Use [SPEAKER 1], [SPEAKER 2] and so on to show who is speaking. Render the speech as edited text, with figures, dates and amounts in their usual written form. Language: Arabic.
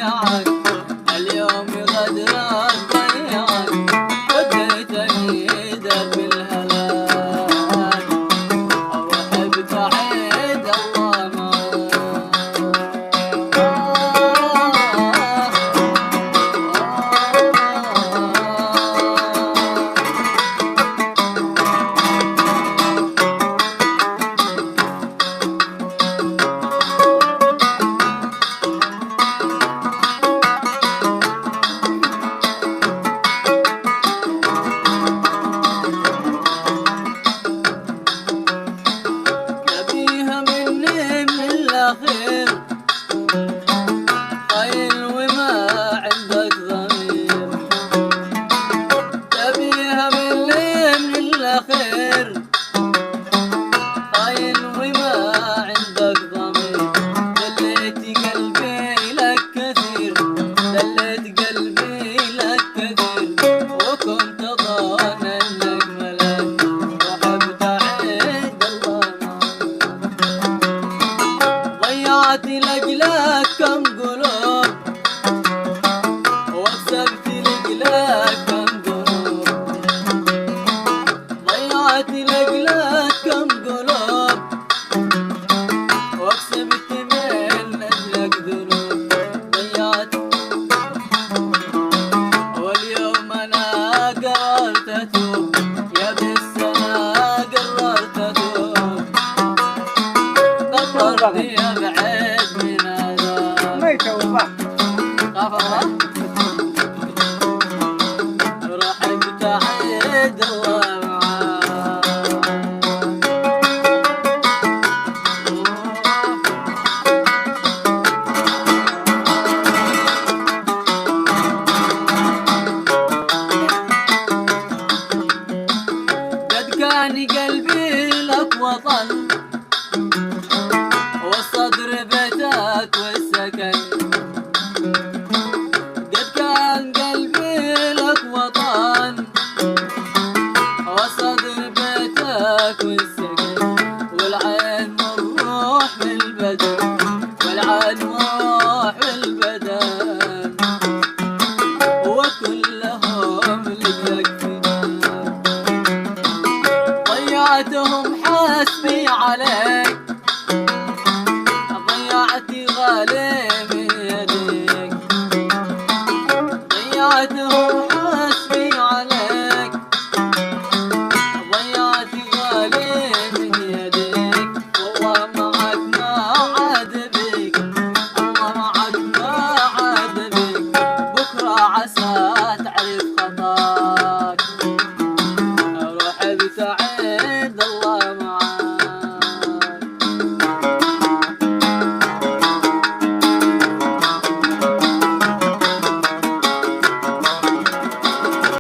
[SPEAKER 1] ضيعك اليوم غدرك ضيعك وديتني درب الهلاك أو أحب تعيد الله خير خير وما عندك ضمير تبيها مني من الأخير خير وما عندك ضمير دليت قلبي لك كثير دليت قلبي لك كثير وكنت ظان انك ملاك وحب تعيد الله ضيعت لأجلك كم قلوب وكسبت لأجلك كم قلوب ضيعت لأجلك كم قلوب وكسبت من أجلك ذنوب ضيعت واليوم أنا قررت أتوب يا بس أنا قررت أتوب قررت يا بعيد من هذا ما يتوب خاف الله